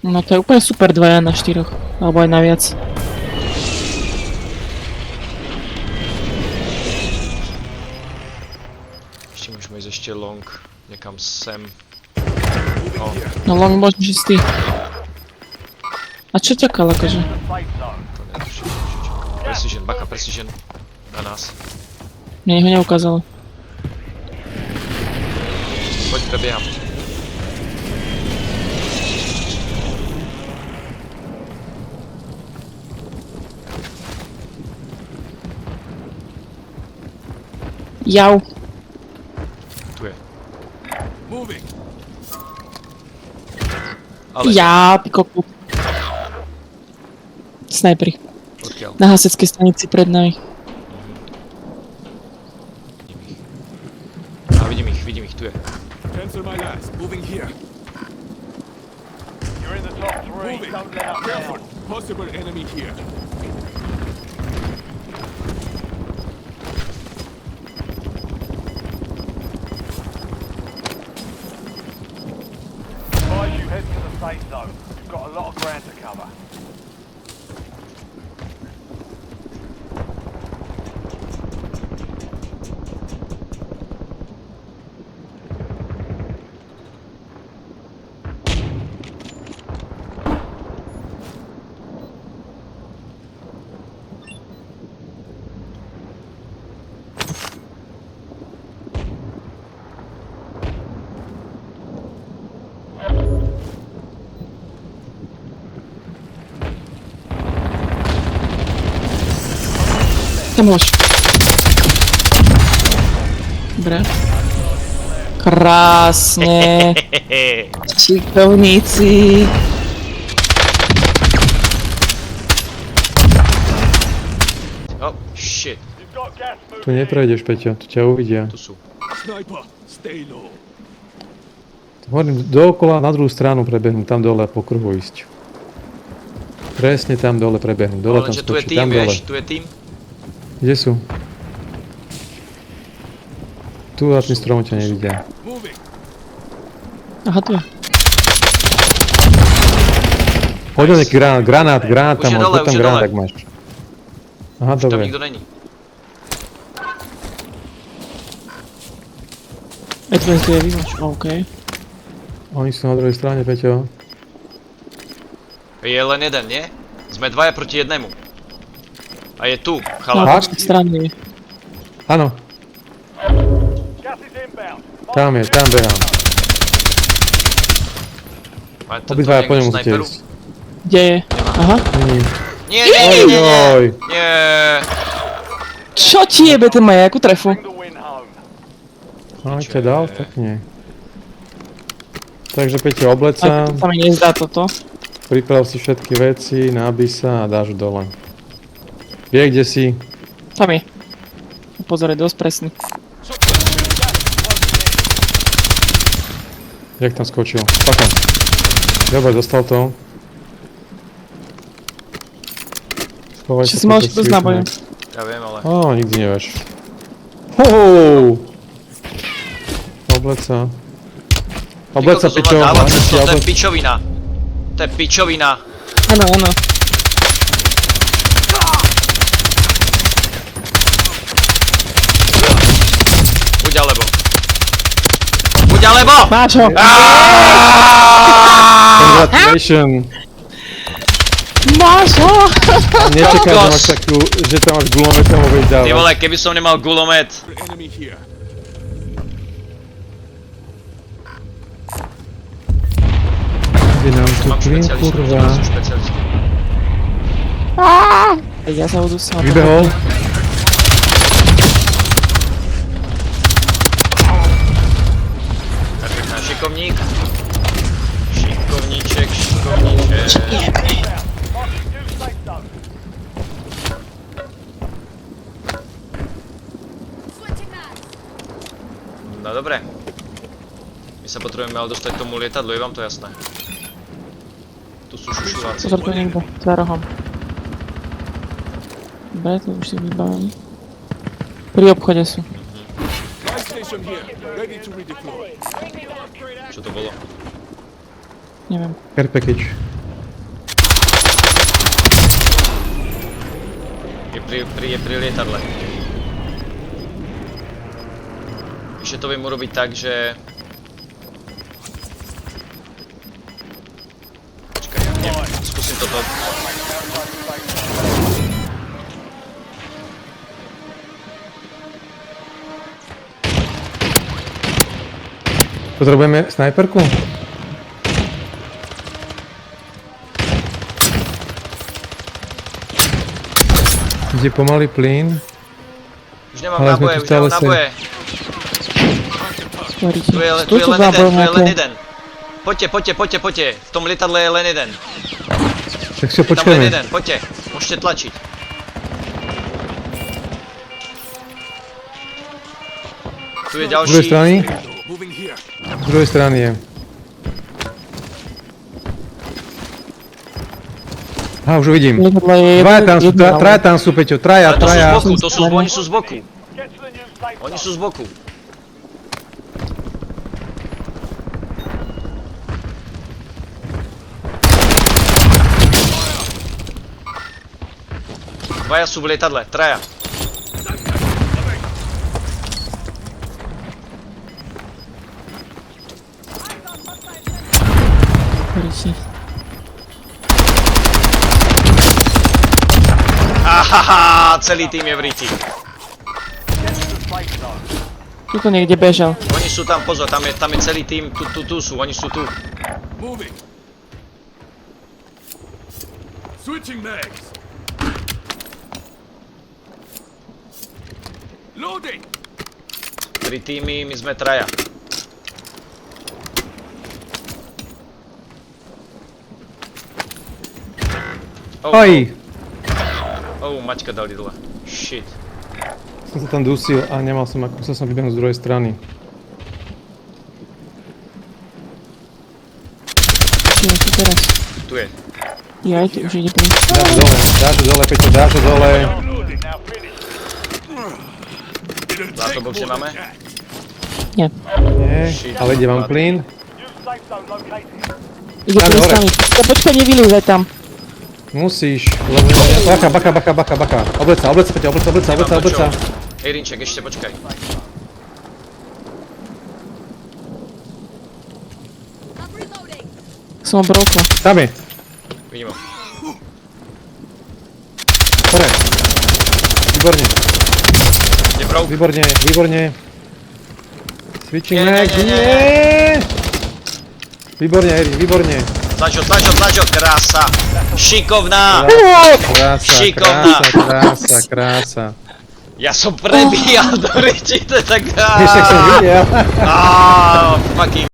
No to je úplne super 2 na 4, alebo aj na viac. Ešte môžeme ísť ešte long, niekam sem. No long môžeš ísť ty. A čo čakal akože? To netuším, čo čakám. Precision, baka, precision. Na nás. Mne ho neukázalo. Poď, prebieham. Jau. Tu je. Ale Ja, pikoku. Snajperi. odkiaľ? Na haseckej stanici pred nami. Vidím ich, tu je. Cancel my last. Moving here. You're in the top three. Moving. Don't let up Careful. now. Possible enemy here. Advise you head to the safe zone. You've got a lot of ground to cover. Tam môž. Dobre. Krásne. Šikovníci. Oh, shit. You've got gas moving. Tu neprejdeš, Peťo, tu ťa uvidia. Tu sú. Sniper, stay low. Hovorím, dookola na druhú stranu prebehnú, tam dole po kruhu ísť. Presne tam dole prebehnú, dole tam Ale že tu je skočí, tým, tam dole. vieš? Tu je tým. Kde sú? Tu na tým stromu ťa nevidia. Moving. Aha, tu je. Poď nejaký granát Už tam je máš, dole, poď tam už je granát, dole. ak máš. Aha, Už tam dobre. nikto není. Advance tu je vývoč, okej. Oni sú na druhej strane, Peťo. Je len jeden, nie? Sme dvaja proti jednému. A je tu, Na chalán. Fakt? opačnej strane. Áno, Gas is inbound. tam je, tam behám. Má to Obidvaja niekto po ňom musíte snajperu? ísť. Kde je? Aha. Nie. Nie, nie, nie, nie, nie. Ojoj. Nie. Čo ti jebe, ten má jakú trefu? Bring the win home. Aj ťa dal, tak nie. Takže Peťo, obleď A sa, sa mi nezdá toto. priprav si všetky veci, nábij sa a dáš dole. Vie, kde si. Tam je. Pozor, je dosť presný. Jak tam skočil? Pakam. Dobre, dostal to. Schovaj Či sa, si mal Peťo, ešte dosť svíkne. nábojov. Ja viem, ale... Ó, nikdy nevieš. Hoho! Obleď sa. Obleď sa, Ty kokos, Peťo. dávať hlavne cez si to je obleď. pičovina. To je pičovina. Áno, áno. Buď alebo. Buď alebo! Máš ho. Congratulations. Máš ho. Nečakaj, že Kokos. máš takú, že tam máš gulometom ho Ty dávať. vole, keby som nemal gulomet. Enemy here. Kde nám tu Mám plyn, špecialistu, kurva. som špecialistu. Tak ja sa budú sám. Vybehol. Perfektná, šikovník. Šikovníček, šikovníček. Marking two safe zones. No dobre. My sa potrebujeme ale dostať k tomu lietadlu, je vám to jasné? Tu sú šušuláci. Pozor, tu je niekto. Za rohom. Dobre, to už si vybavím. Pri obchode sú. Flight station here. Ready to redeploy. Čo to bolo? Neviem. Care package. Je pri lietadle. Ešte to viem urobiť tak, že... Počkaj, skúsim toto. Potrebujeme snajperku? Ide pomaly plyn. Už nemám Ale sme náboje, tu už stále nemám náboje. Stvoríte. Tu je Sú tu len záboj jeden, nejaké. Poďte. V tom lietadle je len jeden. Tak si ho Je tam len počkajme. jeden, poďte. Môžete tlačiť. Tu je Z druhej ďalší. strany? Moving here. Z druhej strany je. Aha, už ho vidím. Lietadlo je Traja tam sú, jedno, ale- traja tam sú, Peťo, traja. Ale oni sú z boku. Get to the new safe Oni zone. sú z boku. Dvaja sú v lietadle, traja. Stvoríte. Ahaha, celý tým je v riti. Get to the safe zone. Tuto niekde bežal. Oni sú tam, pozor, tam je celý tým, tu sú, oni sú tu. Moving. Switching mags. Loading. 3 týmy, my sme traja. Oj, Maťka dali dole. Shit. som sa tam dusil a nemal som, ako musel som vybehnúť z druhej strany. Či je to teraz? Tu je. Jaj, tu už ide plyn. Dáš ho dole, Peťo, dáš ho dole. Now finish. Zlatobox nemáme? Nie. Nie, ale ide vám plyn. New safe zone located. Ide Dáme plyn s hore. nami. Ja počkaj, nevylúzaj tam. Musíš, lebo... Baka. Obleca, Peťo, obleca. Erinček, ešte počkaj. Som obrokla. Tam je, Vidím ho. hore. Výborne, Je broke. výborne. Switching Nie. mag, nie! Výborne, Erin, výborne. Tlač ho, krása. Šikovná. Šikovná. Krása. Ja som prebíjal do reči, to je tak... Ešte som videl. Fucking